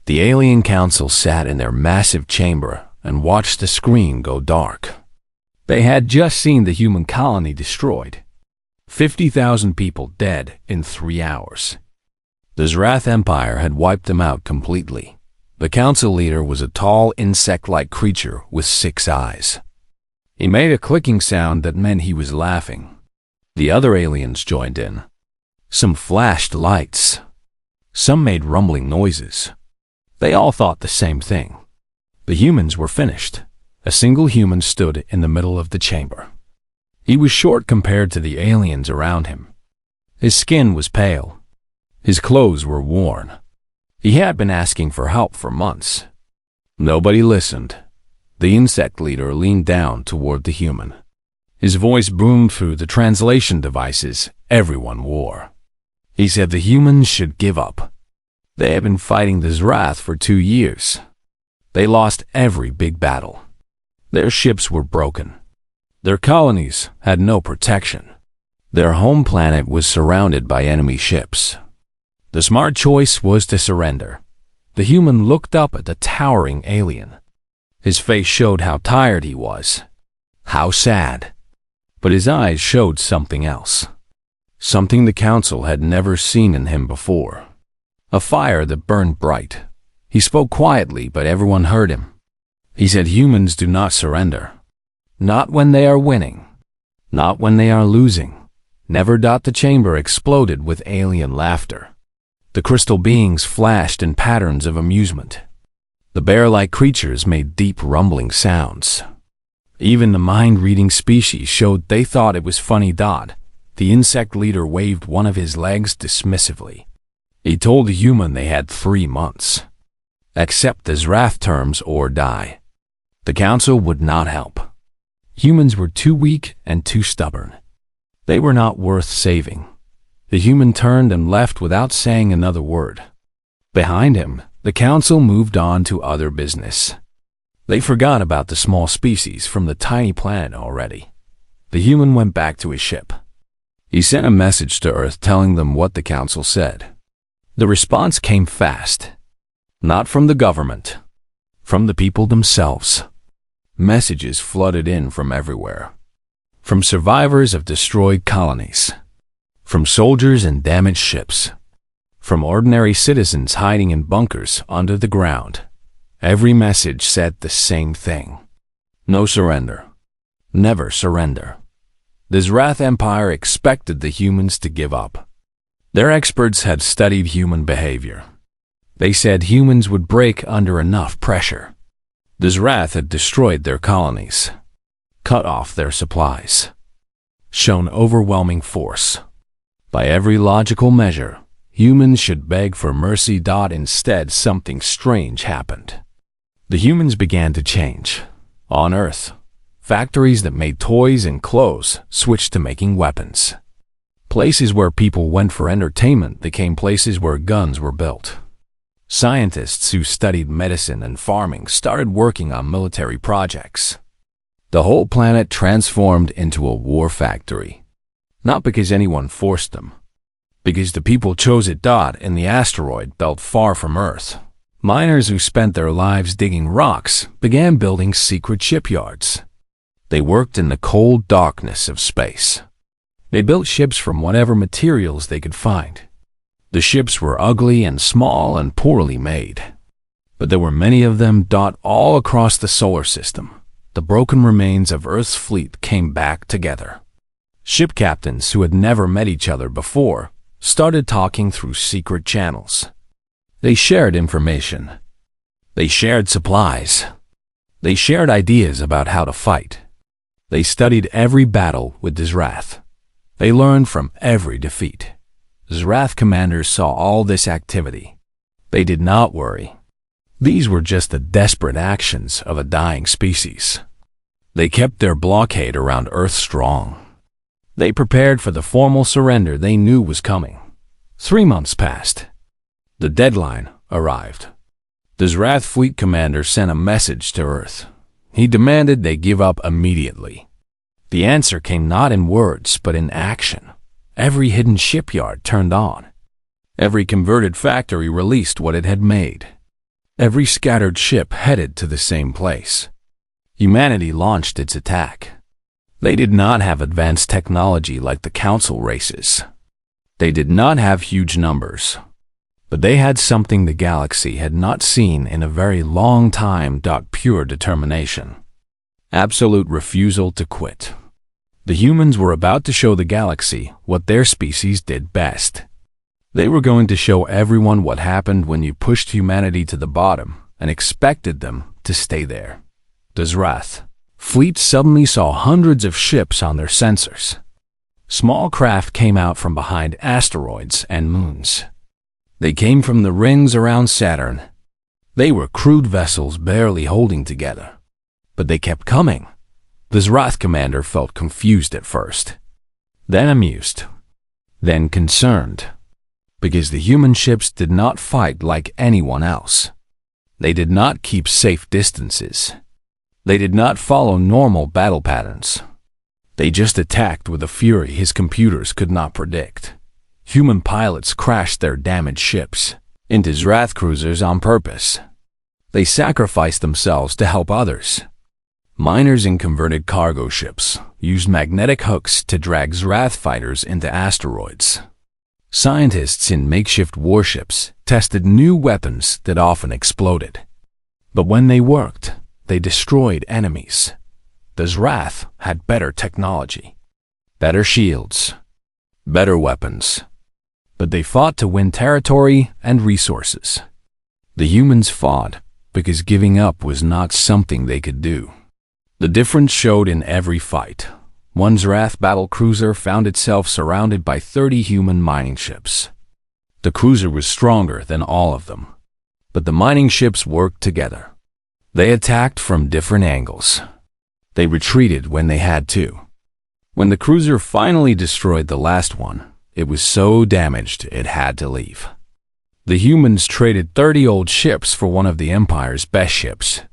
The alien council sat in their massive chamber and watched the screen go dark. They had just seen the human colony destroyed. 50,000 people dead in 3 hours. The Zrath Empire had wiped them out completely. The council leader was a tall, insect-like creature with 6 eyes. He made a clicking sound that meant he was laughing. The other aliens joined in. Some flashed lights. Some made rumbling noises. They all thought the same thing. The humans were finished. A single human stood in the middle of the chamber. He was short compared to the aliens around him. His skin was pale. His clothes were worn. He had been asking for help for months. Nobody listened. The insect leader leaned down toward the human. His voice boomed through the translation devices everyone wore. He said the humans should give up. They had been fighting the Zrath for 2 years. They lost every big battle. Their ships were broken. Their colonies had no protection. Their home planet was surrounded by enemy ships. The smart choice was to surrender. The human looked up at the towering alien. His face showed how tired he was, how sad. But his eyes showed something else. Something the council had never seen in him before. A fire that burned bright. He spoke quietly, but everyone heard him. He said humans do not surrender. Not when they are winning. Not when they are losing. Never. The chamber exploded with alien laughter. The crystal beings flashed in patterns of amusement. The bear-like creatures made deep rumbling sounds. Even the mind-reading species showed they thought it was funny. The insect leader waved one of his legs dismissively. He told the human they had 3 months. Accept the Zrath terms or die. The council would not help. Humans were too weak and too stubborn. They were not worth saving. The human turned and left without saying another word. Behind him, the council moved on to other business. They forgot about the small species from the tiny planet already. The human went back to his ship. He sent a message to Earth telling them what the council said. The response came fast. Not from the government. From the people themselves. Messages flooded in from everywhere. From survivors of destroyed colonies. From soldiers in damaged ships. From ordinary citizens hiding in bunkers under the ground. Every message said the same thing. No surrender. Never surrender. The Zrath Empire expected the humans to give up. Their experts had studied human behavior. They said humans would break under enough pressure. The Zrath had destroyed their colonies, cut off their supplies, shown overwhelming force. By every logical measure, humans should beg for mercy. Instead, something strange happened. The humans began to change. On Earth, factories that made toys and clothes switched to making weapons. Places where people went for entertainment became places where guns were built. Scientists who studied medicine and farming started working on military projects. The whole planet transformed into a war factory. Not because anyone forced them. Because the people chose it. In the asteroid belt far from Earth, miners who spent their lives digging rocks began building secret shipyards. They worked in the cold darkness of space. They built ships from whatever materials they could find. The ships were ugly and small and poorly made. But there were many of them. All across the solar system, the broken remains of Earth's fleet came back together. Ship captains who had never met each other before started talking through secret channels. They shared information. They shared supplies. They shared ideas about how to fight. They studied every battle with the Zrath. They learned from every defeat. Zrath commanders saw all this activity. They did not worry. These were just the desperate actions of a dying species. They kept their blockade around Earth strong. They prepared for the formal surrender they knew was coming. 3 months passed. The deadline arrived. The Zrath fleet commander sent a message to Earth. He demanded they give up immediately. The answer came not in words, but in action. Every hidden shipyard turned on. Every converted factory released what it had made. Every scattered ship headed to the same place. Humanity launched its attack. They did not have advanced technology like the Council races. They did not have huge numbers. But they had something the galaxy had not seen in a very long time: pure determination. Absolute refusal to quit. The humans were about to show the galaxy what their species did best. They were going to show everyone what happened when you pushed humanity to the bottom and expected them to stay there. Dazrath fleet suddenly saw hundreds of ships on their sensors. Small craft came out from behind asteroids and moons. They came from the rings around Saturn. They were crude vessels barely holding together. But they kept coming. The Zrath commander felt confused at first, then amused, then concerned, because the human ships did not fight like anyone else. They did not keep safe distances. They did not follow normal battle patterns. They just attacked with a fury his computers could not predict. Human pilots crashed their damaged ships into Zrath cruisers on purpose. They sacrificed themselves to help others. Miners in converted cargo ships used magnetic hooks to drag Zrath fighters into asteroids. Scientists in makeshift warships tested new weapons that often exploded. But when they worked, they destroyed enemies. The Zrath had better technology, better shields, better weapons. But they fought to win territory and resources. The humans fought because giving up was not something they could do. The difference showed in every fight. One Zrath battle cruiser found itself surrounded by 30 human mining ships. The cruiser was stronger than all of them, but the mining ships worked together. They attacked from different angles. They retreated when they had to. When the cruiser finally destroyed the last one, it was so damaged it had to leave. The humans traded 30 old ships for one of the Empire's best ships.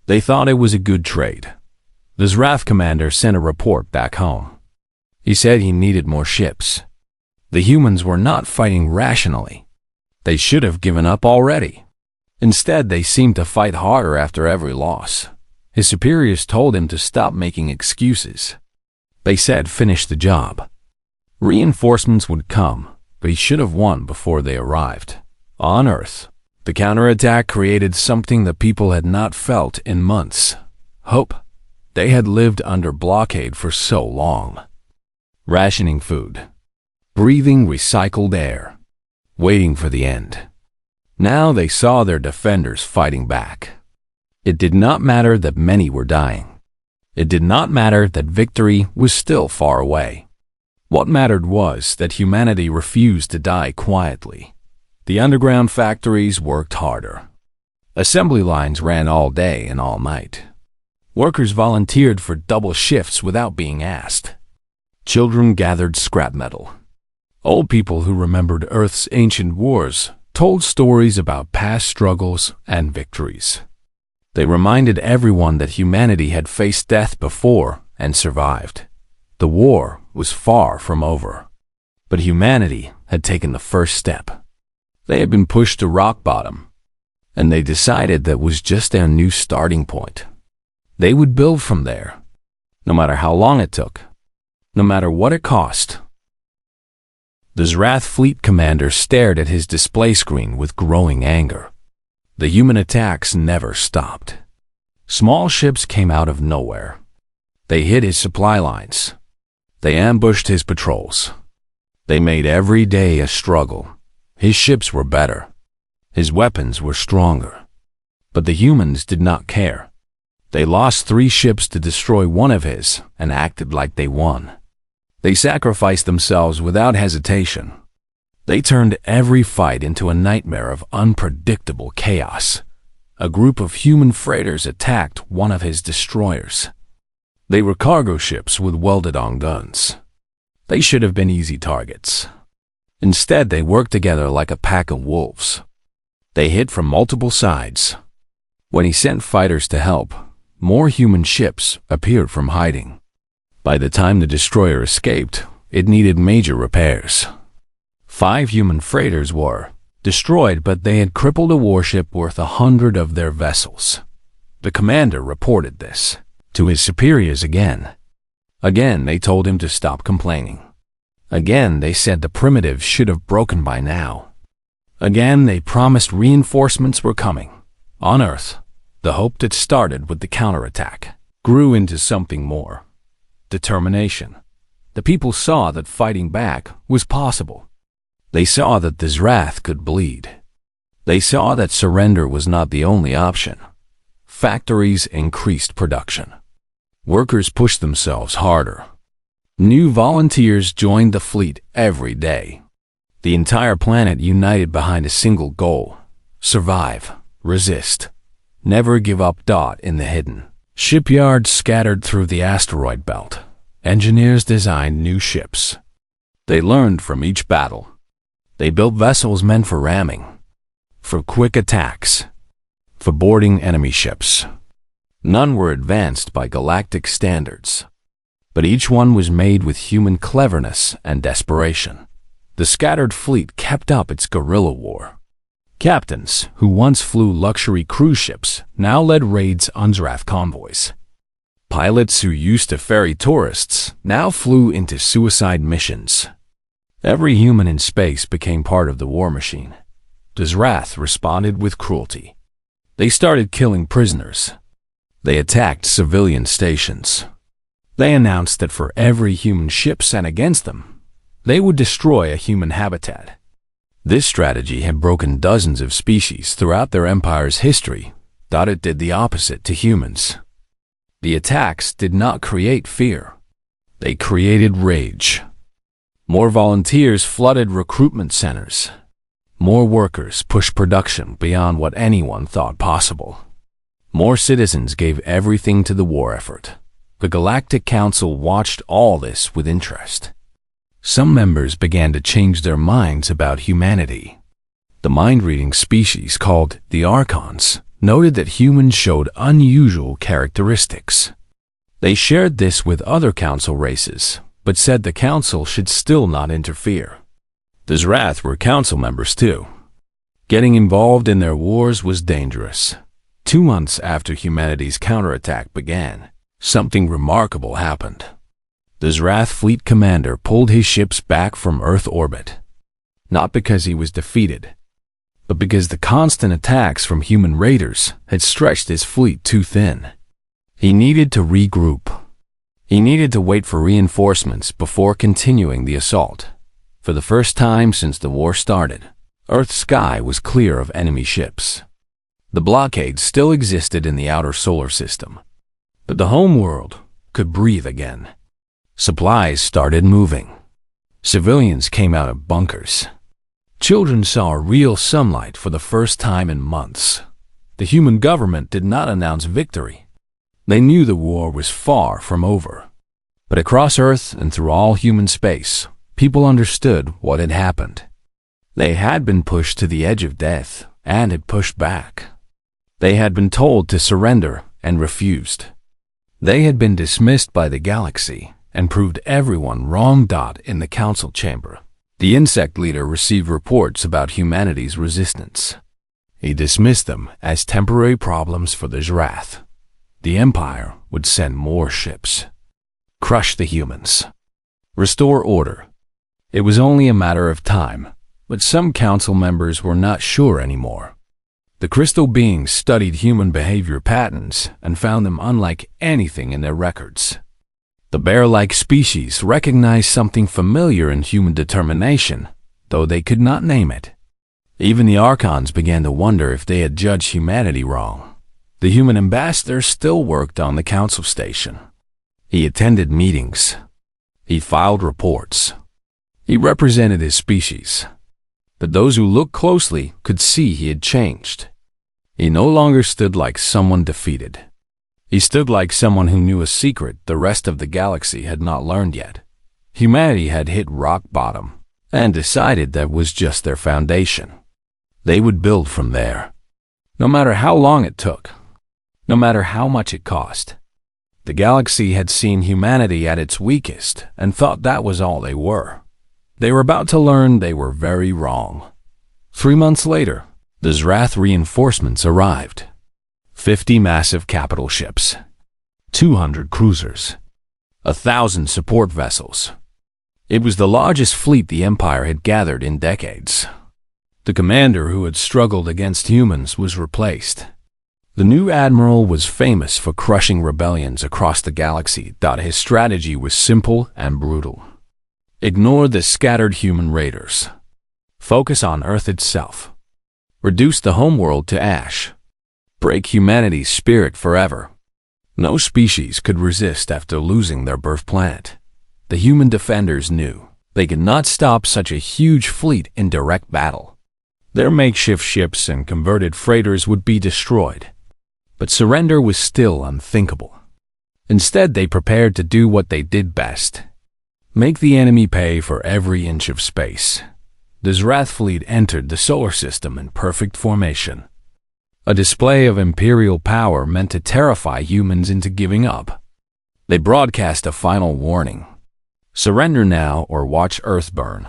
They thought it was a good trade. The Zrath commander sent a report back home. He said he needed more ships. The humans were not fighting rationally. They should have given up already. Instead, they seemed to fight harder after every loss. His superiors told him to stop making excuses. They said finish the job. Reinforcements would come, but he should have won before they arrived. On Earth, the counterattack created something the people had not felt in months: hope. They had lived under blockade for so long. Rationing food, breathing recycled air, waiting for the end. Now they saw their defenders fighting back. It did not matter that many were dying. It did not matter that victory was still far away. What mattered was that humanity refused to die quietly. The underground factories worked harder. Assembly lines ran all day and all night. Workers volunteered for double shifts without being asked. Children gathered scrap metal. Old people who remembered Earth's ancient wars told stories about past struggles and victories. They reminded everyone that humanity had faced death before and survived. The war was far from over, but humanity had taken the first step. They had been pushed to rock bottom, and they decided that was just their new starting point. They would build from there, no matter how long it took, no matter what it cost. The Zrath fleet commander stared at his display screen with growing anger. The human attacks never stopped. Small ships came out of nowhere. They hit his supply lines. They ambushed his patrols. They made every day a struggle. His ships were better. His weapons were stronger. But the humans did not care. They lost 3 ships to destroy one of his and acted like they won. They sacrificed themselves without hesitation. They turned every fight into a nightmare of unpredictable chaos. A group of human freighters attacked one of his destroyers. They were cargo ships with welded-on guns. They should have been easy targets. Instead, they worked together like a pack of wolves. They hit from multiple sides. When he sent fighters to help, more human ships appeared from hiding. By the time the destroyer escaped, it needed major repairs. 5 human freighters were Destroyed, but they had crippled a warship worth 100 of their vessels. The commander reported this to his superiors again. Again, they told him to stop complaining. Again, they said the primitives should have broken by now. Again, they promised reinforcements were coming. On Earth, the hope that started with the counterattack grew into something more. Determination. The people saw that fighting back was possible. They saw that the Zrath could bleed. They saw that surrender was not the only option. Factories increased production. Workers pushed themselves harder. New volunteers joined the fleet every day. The entire planet united behind a single goal: survive, resist, never give up. In the hidden shipyards scattered through the asteroid belt, engineers designed new ships. They learned from each battle. They built vessels meant for ramming, for quick attacks, for boarding enemy ships. None were advanced by galactic standards, but each one was made with human cleverness and desperation. The scattered fleet kept up its guerrilla war. Captains who once flew luxury cruise ships now led raids on Zrath convoys. Pilots who used to ferry tourists now flew into suicide missions. Every human in space became part of the war machine. The Zrath responded with cruelty. They started killing prisoners. They attacked civilian stations. They announced that for every human ship sent against them, they would destroy a human habitat. This strategy had broken dozens of species throughout their empire's history. It did the opposite to humans. The attacks did not create fear. They created rage. More volunteers flooded recruitment centers. More workers pushed production beyond what anyone thought possible. More citizens gave everything to the war effort. The Galactic Council watched all this with interest. Some members began to change their minds about humanity. The mind-reading species called the Archons noted that humans showed unusual characteristics. They shared this with other council races, but said the council should still not interfere. The Zrath were council members too. Getting involved in their wars was dangerous. 2 months after humanity's counterattack began, something remarkable happened. The Zrath fleet commander pulled his ships back from Earth orbit, not because he was defeated, but because the constant attacks from human raiders had stretched his fleet too thin. He needed to regroup. He needed to wait for reinforcements before continuing the assault. For the first time since the war started, Earth's sky was clear of enemy ships. The blockade still existed in the outer solar system, but the home world could breathe again. Supplies started moving. Civilians came out of bunkers. Children saw real sunlight for the first time in months. The human government did not announce victory. They knew the war was far from over. But across Earth and through all human space, people understood what had happened. They had been pushed to the edge of death and had pushed back. They had been told to surrender and refused. They had been dismissed by the galaxy and proved everyone wrong. In the council chamber, the insect leader received reports about humanity's resistance. He dismissed them as temporary problems for the Zrath. The Empire would send more ships, crush the humans, restore order. It was only a matter of time, but some council members were not sure anymore. The crystal beings studied human behavior patterns and found them unlike anything in their records. The bear-like species recognized something familiar in human determination, though they could not name it. Even the Archons began to wonder if they had judged humanity wrong. The human ambassador still worked on the council station. He attended meetings. He filed reports. He represented his species. But those who looked closely could see he had changed. He no longer stood like someone defeated. He stood like someone who knew a secret the rest of the galaxy had not learned yet. Humanity had hit rock bottom and decided that was just their foundation. They would build from there, no matter how long it took, no matter how much it cost. The galaxy had seen humanity at its weakest and thought that was all they were. They were about to learn they were very wrong. 3 months later, the Zrath reinforcements arrived. 50 massive capital ships, 200 cruisers, 1,000 support vessels. It was the largest fleet the Empire had gathered in decades. The commander who had struggled against humans was replaced. The new admiral was famous for crushing rebellions across the galaxy. His strategy was simple and brutal. Ignore the scattered human raiders. Focus on Earth itself. Reduce the homeworld to ash. Break humanity's spirit forever. No species could resist after losing their birth planet. The human defenders knew they could not stop such a huge fleet in direct battle. Their makeshift ships and converted freighters would be destroyed. But surrender was still unthinkable. Instead, they prepared to do what they did best: make the enemy pay for every inch of space. The Zrath fleet entered the solar system in perfect formation. A display of imperial power meant to terrify humans into giving up. They broadcast a final warning: surrender now or watch Earth burn.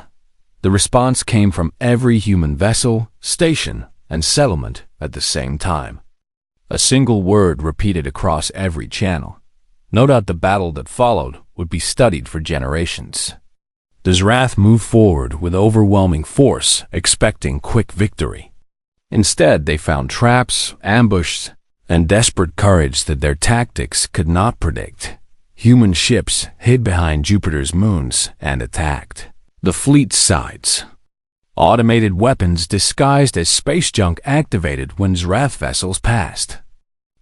The response came from every human vessel, station, and settlement at the same time. A single word repeated across every channel. No doubt the battle that followed would be studied for generations. The Zrath moved forward with overwhelming force, expecting quick victory. Instead, they found traps, ambushes, and desperate courage that their tactics could not predict. Human ships hid behind Jupiter's moons and attacked the fleet's sides. Automated weapons disguised as space junk activated when Zrath vessels passed.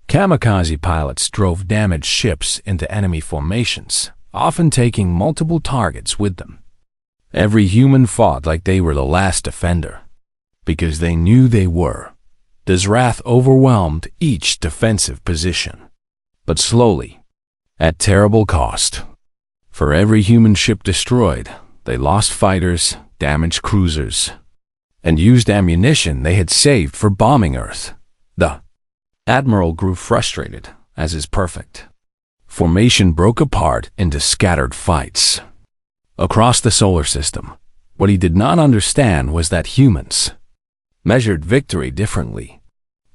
Kamikaze pilots drove damaged ships into enemy formations, often taking multiple targets with them. Every human fought like they were the last defender, because they knew they were. The Zrath overwhelmed each defensive position, but slowly, at terrible cost. For every human ship destroyed, they lost fighters, damaged cruisers, and used ammunition they had saved for bombing Earth. The admiral grew frustrated, as is perfect. Formation broke apart into scattered fights. Across the solar system, what he did not understand was that humans measured victory differently.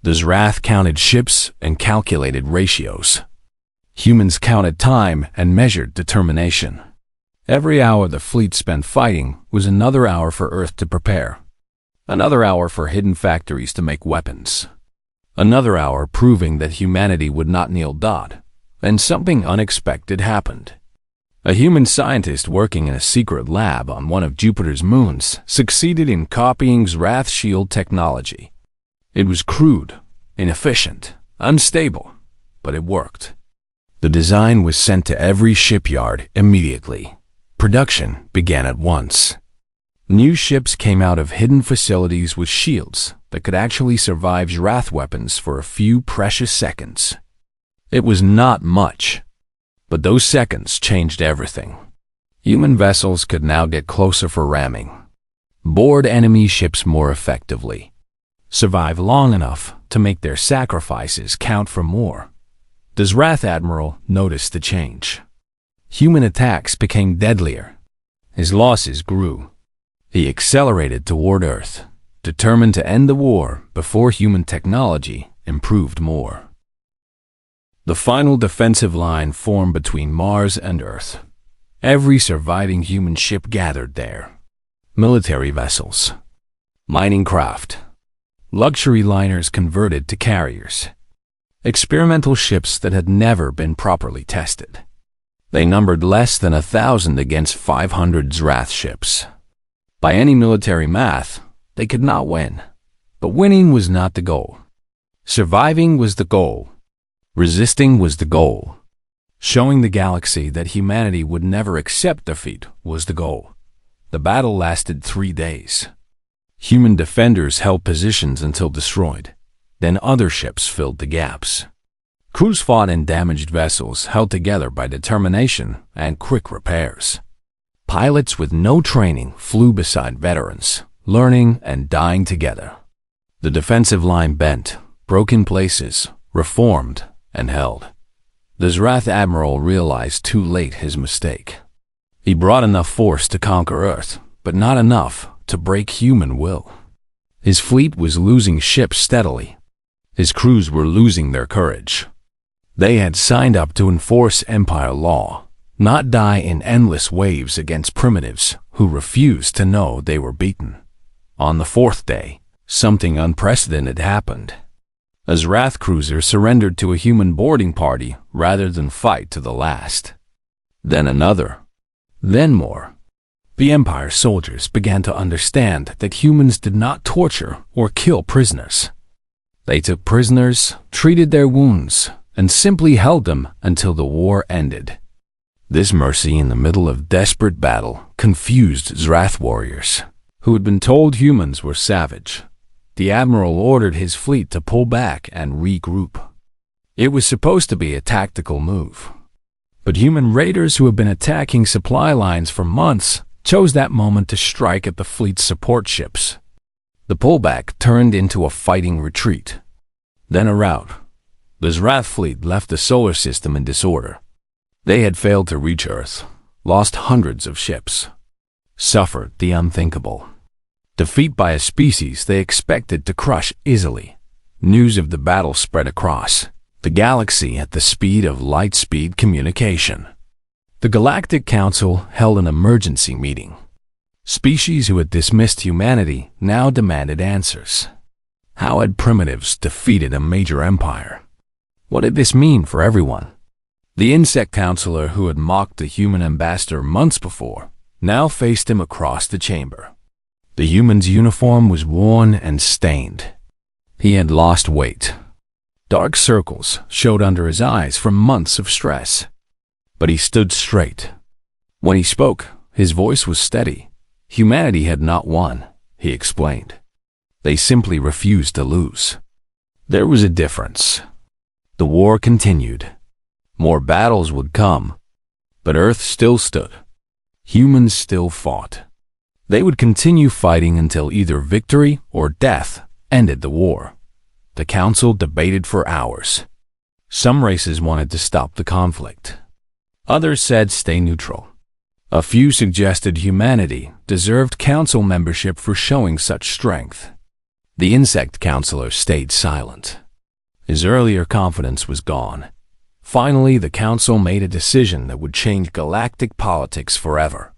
The Zrath counted ships and calculated ratios. Humans counted time and measured determination. Every hour the fleet spent fighting was another hour for Earth to prepare. Another hour for hidden factories to make weapons. Another hour proving that humanity would not kneel. And something unexpected happened. A human scientist working in a secret lab on one of Jupiter's moons succeeded in copying Zrath shield technology. It was crude, inefficient, unstable, but it worked. The design was sent to every shipyard immediately. Production began at once. New ships came out of hidden facilities with shields that could actually survive Zrath weapons for a few precious seconds. It was not much, but those seconds changed everything. Human vessels could now get closer for ramming, board enemy ships more effectively, survive long enough to make their sacrifices count for more. The Zrath admiral noticed the change. Human attacks became deadlier. His losses grew. He accelerated toward Earth, determined to end the war before human technology improved more. The final defensive line formed between Mars and Earth. Every surviving human ship gathered there. Military vessels, mining craft, luxury liners converted to carriers, experimental ships that had never been properly tested. They numbered less than 1,000 against 500 Zrath ships. By any military math, they could not win. But winning was not the goal. Surviving was the goal. Resisting was the goal. Showing the galaxy that humanity would never accept defeat was the goal. The battle lasted 3 days. Human defenders held positions until destroyed. Then other ships filled the gaps. Crews fought in damaged vessels held together by determination and quick repairs. Pilots with no training flew beside veterans, learning and dying together. The defensive line bent, broke in places, reformed, and held. The Zrath admiral realized too late his mistake. He brought enough force to conquer Earth, but not enough to break human will. His fleet was losing ships steadily. His crews were losing their courage. They had signed up to enforce Empire law, not die in endless waves against primitives who refused to know they were beaten. On the fourth day, something unprecedented happened. A Wrath cruiser surrendered to a human boarding party rather than fight to the last. Then another. Then more. The Empire soldiers began to understand that humans did not torture or kill prisoners. They took prisoners, treated their wounds, and simply held them until the war ended. This mercy in the middle of desperate battle confused Wrath warriors, who had been told humans were savage. The admiral ordered his fleet to pull back and regroup. It was supposed to be a tactical move. But human raiders who had been attacking supply lines for months chose that moment to strike at the fleet's support ships. The pullback turned into a fighting retreat, then a rout. The Wrath fleet left the solar system in disorder. They had failed to reach Earth, lost hundreds of ships, suffered the unthinkable. Defeat by a species they expected to crush easily. News of the battle spread across the galaxy at the speed of light-speed communication. The Galactic Council held an emergency meeting. Species who had dismissed humanity now demanded answers. How had primitives defeated a major empire? What did this mean for everyone? The insect counselor who had mocked the human ambassador months before now faced him across the chamber. The human's uniform was worn and stained. He had lost weight. Dark circles showed under his eyes from months of stress. But he stood straight. When he spoke, his voice was steady. Humanity had not won, he explained. They simply refused to lose. There was a difference. The war continued. More battles would come, but Earth still stood. Humans still fought. They would continue fighting until either victory or death ended the war. The council debated for hours. Some races wanted to stop the conflict. Others said stay neutral. A few suggested humanity deserved council membership for showing such strength. The insect counselor stayed silent. His earlier confidence was gone. Finally, the council made a decision that would change galactic politics forever.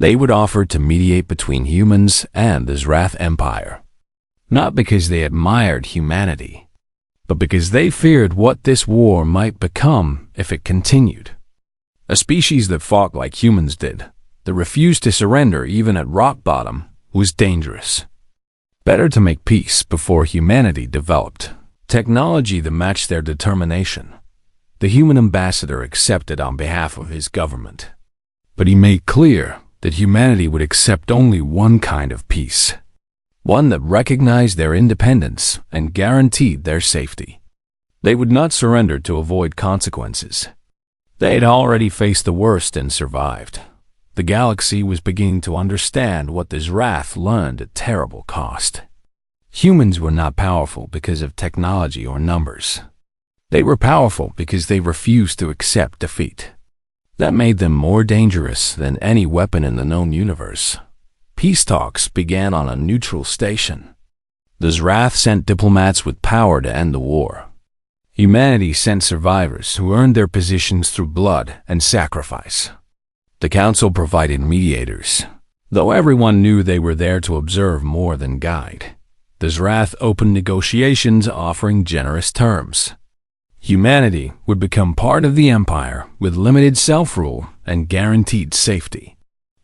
They would offer to mediate between humans and the Wrath Empire. Not because they admired humanity, but because they feared what this war might become if it continued. A species that fought like humans did, that refused to surrender even at rock bottom, was dangerous. Better to make peace before humanity developed technology that matched their determination. The human ambassador accepted on behalf of his government. But he made clear that humanity would accept only one kind of peace, one that recognized their independence and guaranteed their safety. They would not surrender to avoid consequences. They had already faced the worst and survived. The galaxy was beginning to understand what this wrath learned at terrible cost. Humans were not powerful because of technology or numbers. They were powerful because they refused to accept defeat. That made them more dangerous than any weapon in the known universe. Peace talks began on a neutral station. The Wrath sent diplomats with power to end the war. Humanity sent survivors who earned their positions through blood and sacrifice. The council provided mediators, though everyone knew they were there to observe more than guide. The Wrath opened negotiations offering generous terms. Humanity would become part of the Empire with limited self-rule and guaranteed safety.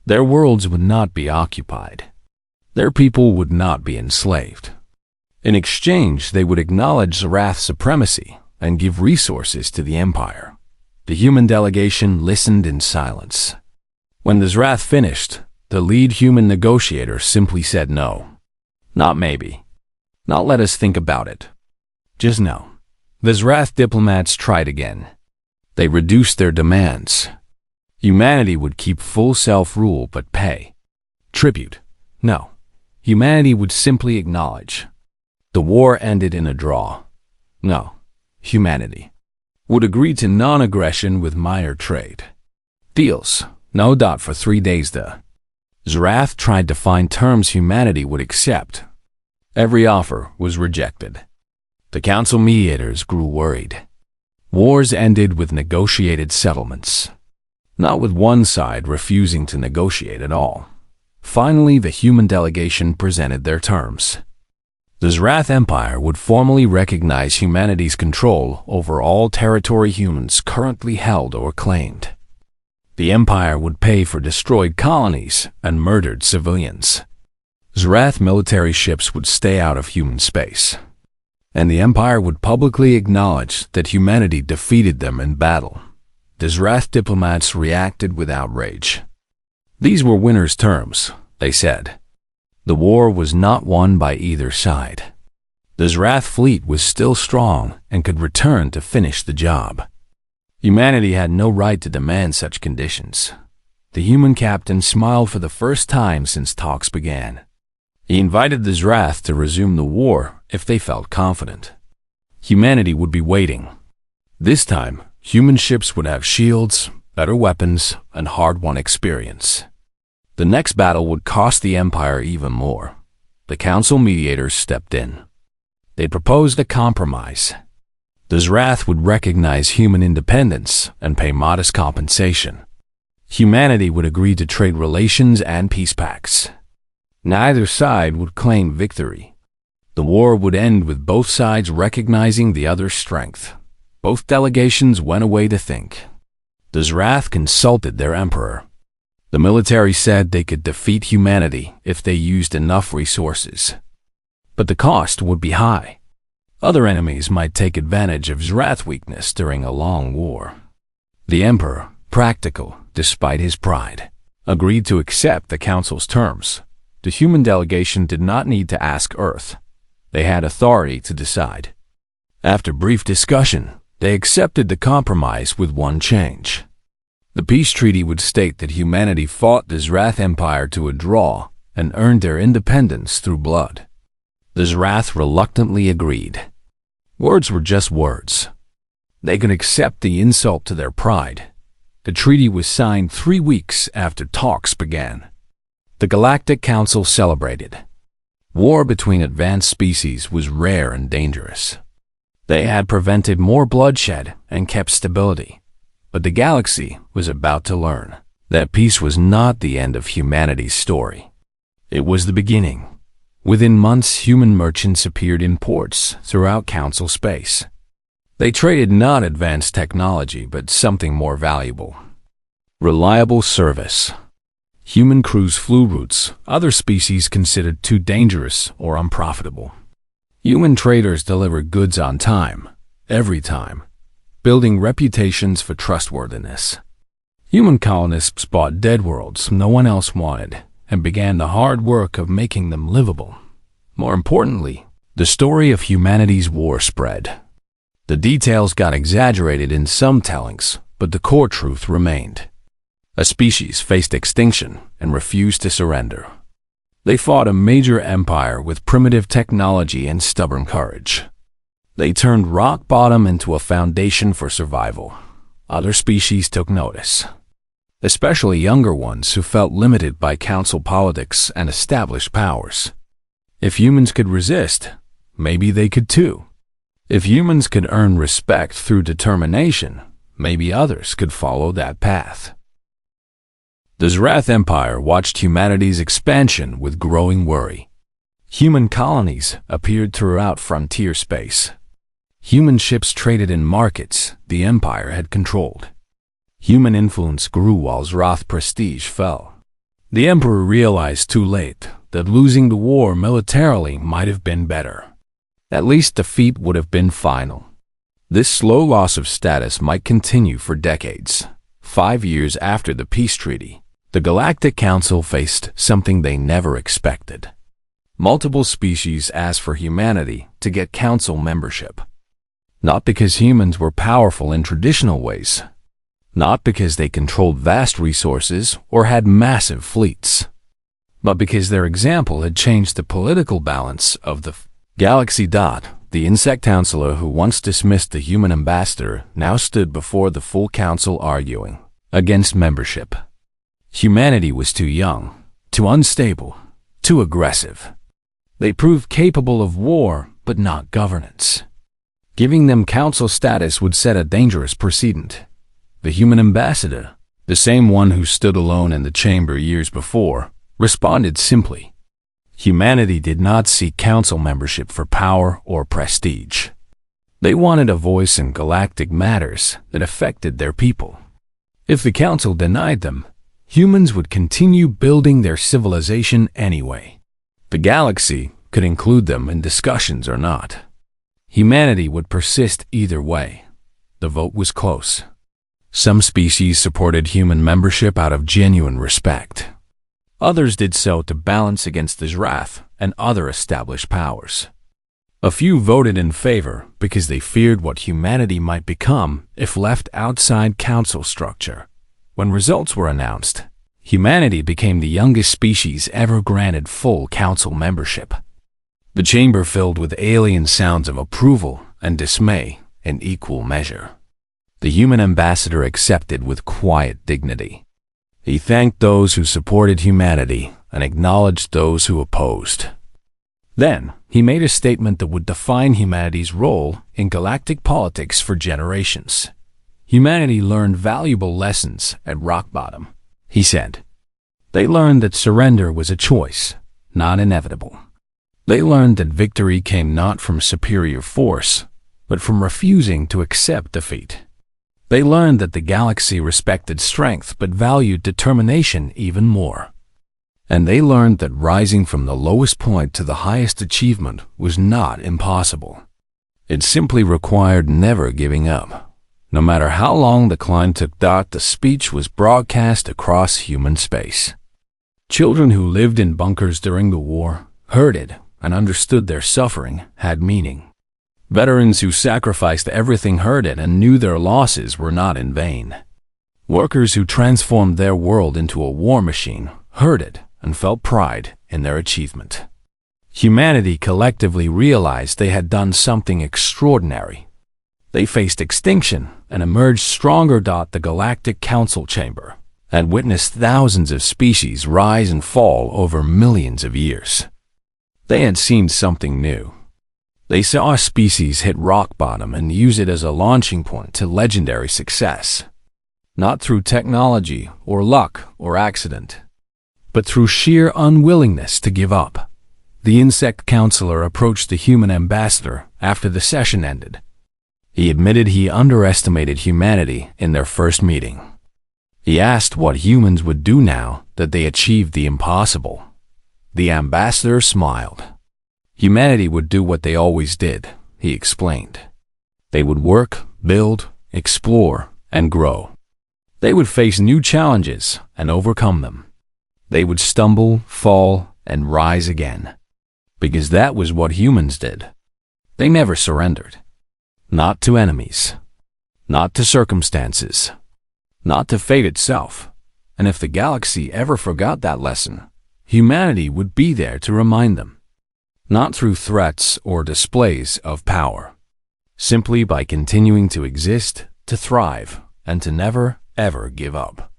Their worlds would not be occupied. Their people would not be enslaved. In exchange, they would acknowledge the Wrath's supremacy and give resources to the Empire. The human delegation listened in silence. When the Wrath finished, the lead human negotiator simply said no. Not maybe. Not let us think about it. Just no. The Wrath diplomats tried again. They reduced their demands. Humanity would keep full self-rule but pay. Tribute. No. Humanity would simply acknowledge. The war ended in a draw. No. Humanity would agree to non-aggression with minor trade. Deals. No doubt for 3 days. The Wrath tried to find terms humanity would accept. Every offer was rejected. The council mediators grew worried. Wars ended with negotiated settlements, not with one side refusing to negotiate at all. Finally, the human delegation presented their terms. The Zrath Empire would formally recognize humanity's control over all territory humans currently held or claimed. The Empire would pay for destroyed colonies and murdered civilians. Zrath military ships would stay out of human space, and the Empire would publicly acknowledge that humanity defeated them in battle. The Zrath diplomats reacted with outrage. These were winners' terms, they said. The war was not won by either side. The Zrath fleet was still strong and could return to finish the job. Humanity had no right to demand such conditions. The human captain smiled for the first time since talks began. He invited the Zrath to resume the war if they felt confident. Humanity would be waiting. This time, human ships would have shields, better weapons, and hard-won experience. The next battle would cost the Empire even more. The council mediators stepped in. They proposed a compromise. The Zrath would recognize human independence and pay modest compensation. Humanity would agree to trade relations and peace pacts. Neither side would claim victory. The war would end with both sides recognizing the other's strength. Both delegations went away to think. The Zrath consulted their emperor. The military said they could defeat humanity if they used enough resources. But the cost would be high. Other enemies might take advantage of Zrath weakness during a long war. The emperor, practical despite his pride, agreed to accept the council's terms. The human delegation did not need to ask Earth. They had authority to decide. After brief discussion, they accepted the compromise with one change. The peace treaty would state that humanity fought the Zrath Empire to a draw and earned their independence through blood. The Zrath reluctantly agreed. Words were just words. They could accept the insult to their pride. The treaty was signed 3 weeks after talks began. The Galactic Council celebrated. War between advanced species was rare and dangerous. They had prevented more bloodshed and kept stability. But the galaxy was about to learn that peace was not the end of humanity's story. It was the beginning. Within months, human merchants appeared in ports throughout Council space. They traded not advanced technology, but something more valuable: reliable service. Human crews flew routes other species considered too dangerous or unprofitable. Human traders delivered goods on time, every time, building reputations for trustworthiness. Human colonists bought dead worlds no one else wanted and began the hard work of making them livable. More importantly, the story of humanity's war spread. The details got exaggerated in some tellings, but the core truth remained. A species faced extinction and refused to surrender. They fought a major empire with primitive technology and stubborn courage. They turned rock bottom into a foundation for survival. Other species took notice, especially younger ones who felt limited by council politics and established powers. If humans could resist, maybe they could too. If humans could earn respect through determination, maybe others could follow that path. The Zrath Empire watched humanity's expansion with growing worry. Human colonies appeared throughout frontier space. Human ships traded in markets the Empire had controlled. Human influence grew while Zrath prestige fell. The Emperor realized too late that losing the war militarily might have been better. At least defeat would have been final. This slow loss of status might continue for decades. 5 years after the peace treaty, the Galactic Council faced something they never expected. Multiple species asked for humanity to get council membership. Not because humans were powerful in traditional ways. Not because they controlled vast resources or had massive fleets. But because their example had changed the political balance of the galaxy. The insect counselor who once dismissed the human ambassador now stood before the full council arguing against membership. Humanity was too young, too unstable, too aggressive. They proved capable of war, but not governance. Giving them council status would set a dangerous precedent. The human ambassador, the same one who stood alone in the chamber years before, responded simply. Humanity did not seek council membership for power or prestige. They wanted a voice in galactic matters that affected their people. If the council denied them, humans would continue building their civilization anyway. The galaxy could include them in discussions or not. Humanity would persist either way. The vote was close. Some species supported human membership out of genuine respect. Others did so to balance against the Zrath and other established powers. A few voted in favor because they feared what humanity might become if left outside council structure. When results were announced, humanity became the youngest species ever granted full council membership. The chamber filled with alien sounds of approval and dismay in equal measure. The human ambassador accepted with quiet dignity. He thanked those who supported humanity and acknowledged those who opposed. Then, he made a statement that would define humanity's role in galactic politics for generations. Humanity learned valuable lessons at rock bottom, he said. They learned that surrender was a choice, not inevitable. They learned that victory came not from superior force, but from refusing to accept defeat. They learned that the galaxy respected strength but valued determination even more. And they learned that rising from the lowest point to the highest achievement was not impossible. It simply required never giving up. No matter how long the climb took, the speech was broadcast across human space. Children who lived in bunkers during the war heard it and understood their suffering had meaning. Veterans who sacrificed everything heard it and knew their losses were not in vain. Workers who transformed their world into a war machine heard it and felt pride in their achievement. Humanity collectively realized they had done something extraordinary. They faced extinction and emerged stronger. The Galactic Council Chamber had witnessed thousands of species rise and fall over millions of years. They had seen something new. They saw a species hit rock bottom and use it as a launching point to legendary success. Not through technology or luck or accident, but through sheer unwillingness to give up. The insect counselor approached the human ambassador after the session ended. He admitted he underestimated humanity in their first meeting. He asked what humans would do now that they achieved the impossible. The ambassador smiled. Humanity would do what they always did, he explained. They would work, build, explore, and grow. They would face new challenges and overcome them. They would stumble, fall, and rise again. Because that was what humans did. They never surrendered. Not to enemies. Not to circumstances. Not to fate itself. And if the galaxy ever forgot that lesson, humanity would be there to remind them. Not through threats or displays of power. Simply by continuing to exist, to thrive, and to never, ever give up.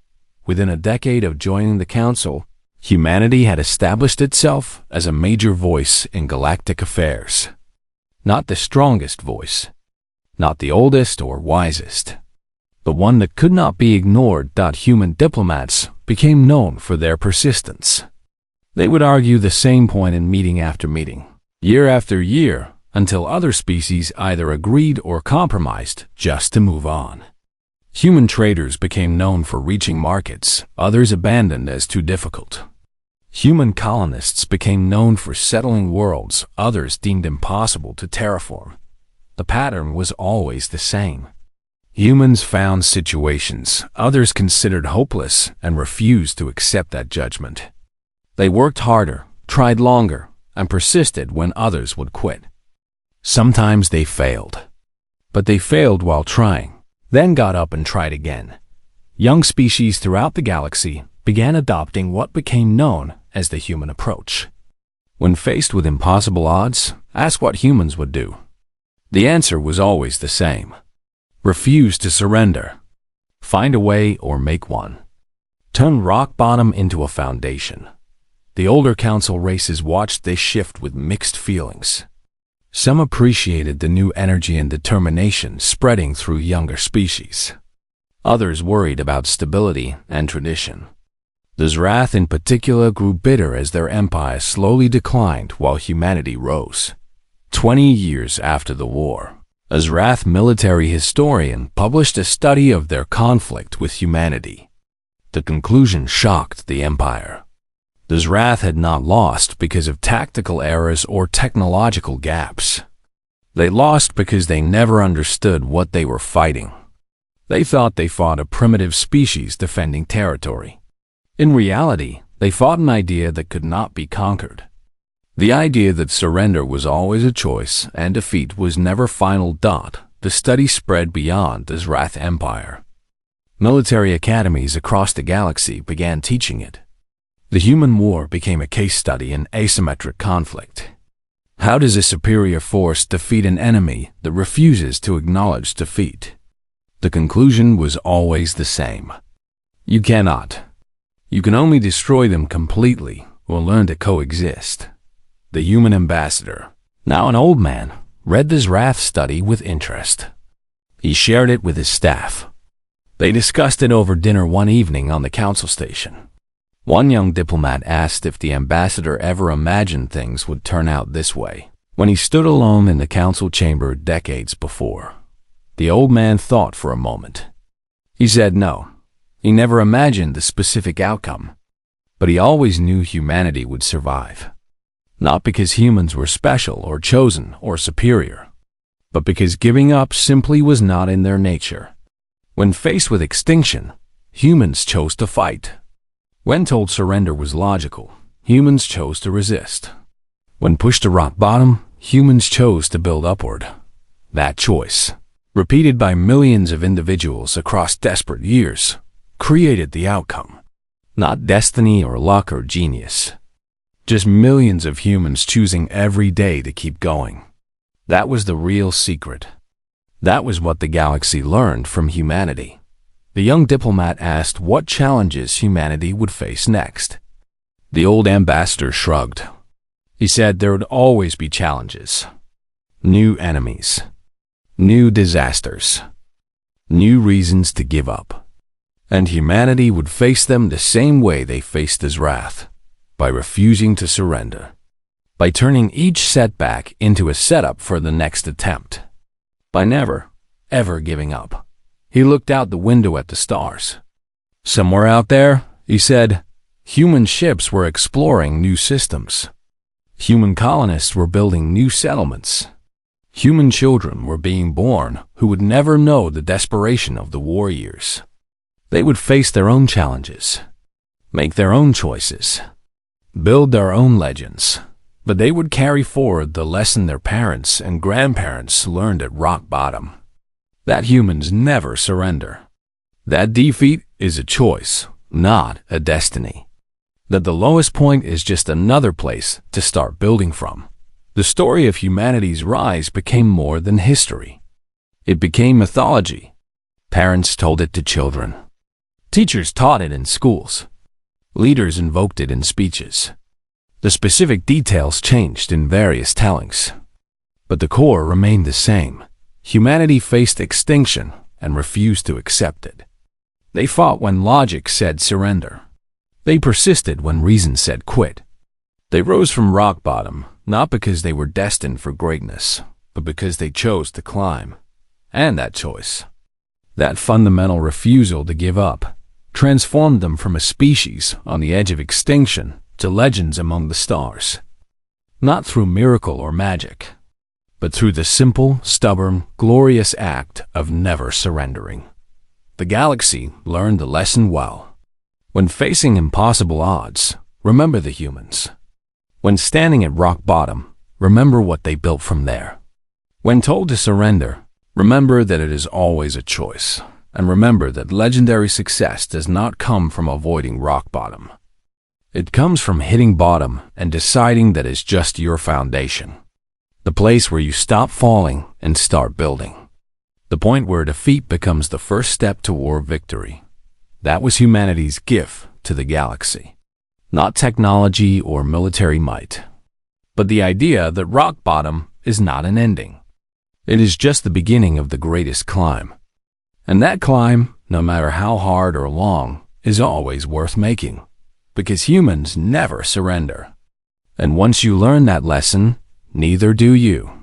Within a decade of joining the Council, humanity had established itself as a major voice in galactic affairs. Not the strongest voice. Not the oldest or wisest. The one that could not be ignored. Human diplomats became known for their persistence. They would argue the same point in meeting after meeting, year after year, until other species either agreed or compromised just to move on. Human traders became known for reaching markets others abandoned as too difficult. Human colonists became known for settling worlds others deemed impossible to terraform. The pattern was always the same. Humans found situations others considered hopeless and refused to accept that judgment. They worked harder, tried longer, and persisted when others would quit. Sometimes they failed. But they failed while trying, then got up and tried again. Young species throughout the galaxy began adopting what became known as the human approach. When faced with impossible odds, ask what humans would do. The answer was always the same. Refuse to surrender. Find a way or make one. Turn rock bottom into a foundation. The older council races watched this shift with mixed feelings. Some appreciated the new energy and determination spreading through younger species. Others worried about stability and tradition. The Zrath in particular grew bitter as their empire slowly declined while humanity rose. 20 years after the war, a Zrath military historian published a study of their conflict with humanity. The conclusion shocked the empire. The Zrath had not lost because of tactical errors or technological gaps. They lost because they never understood what they were fighting. They thought they fought a primitive species defending territory. In reality, they fought an idea that could not be conquered. The idea that surrender was always a choice and defeat was never final. The study spread beyond the Zrath Empire. Military academies across the galaxy began teaching it. The human war became a case study in asymmetric conflict. How does a superior force defeat an enemy that refuses to acknowledge defeat? The conclusion was always the same. You cannot. You can only destroy them completely or learn to coexist. The human ambassador, now an old man, read the Zrath study with interest. He shared it with his staff. They discussed it over dinner one evening on the council station. One young diplomat asked if the ambassador ever imagined things would turn out this way when he stood alone in the council chamber decades before. The old man thought for a moment. He said no. He never imagined the specific outcome, but he always knew humanity would survive. Not because humans were special or chosen or superior, but because giving up simply was not in their nature. When faced with extinction, humans chose to fight. When told surrender was logical, humans chose to resist. When pushed to rock bottom, humans chose to build upward. That choice, repeated by millions of individuals across desperate years, created the outcome. Not destiny or luck or genius. Just millions of humans choosing every day to keep going. That was the real secret. That was what the galaxy learned from humanity. The young diplomat asked what challenges humanity would face next. The old ambassador shrugged. He said there would always be challenges. New enemies. New disasters. New reasons to give up. And humanity would face them the same way they faced his wrath. By refusing to surrender. By turning each setback into a setup for the next attempt. By never, ever giving up. He looked out the window at the stars. Somewhere out there, he said, human ships were exploring new systems. Human colonists were building new settlements. Human children were being born who would never know the desperation of the war years. They would face their own challenges, make their own choices, build their own legends, but they would carry forward the lesson their parents and grandparents learned at rock bottom. That humans never surrender. That defeat is a choice, not a destiny. That the lowest point is just another place to start building from. The story of humanity's rise became more than history. It became mythology. Parents told it to children. Teachers taught it in schools. Leaders invoked it in speeches. The specific details changed in various tellings. But the core remained the same. Humanity faced extinction and refused to accept it. They fought when logic said surrender. They persisted when reason said quit. They rose from rock bottom, not because they were destined for greatness, but because they chose to climb. And that choice, that fundamental refusal to give up, transformed them from a species on the edge of extinction to legends among the stars. Not through miracle or magic, but through the simple, stubborn, glorious act of never surrendering. The galaxy learned the lesson well. When facing impossible odds, remember the humans. When standing at rock bottom, remember what they built from there. When told to surrender, remember that it is always a choice. And remember that legendary success does not come from avoiding rock bottom. It comes from hitting bottom and deciding that it's just your foundation. The place where you stop falling and start building. The point where defeat becomes the first step toward victory. That was humanity's gift to the galaxy. not technology or military might, but the idea that rock bottom is not an ending. It is just the beginning of the greatest climb. And that climb, no matter how hard or long, is always worth making, because humans never surrender. And once you learn that lesson, neither do you.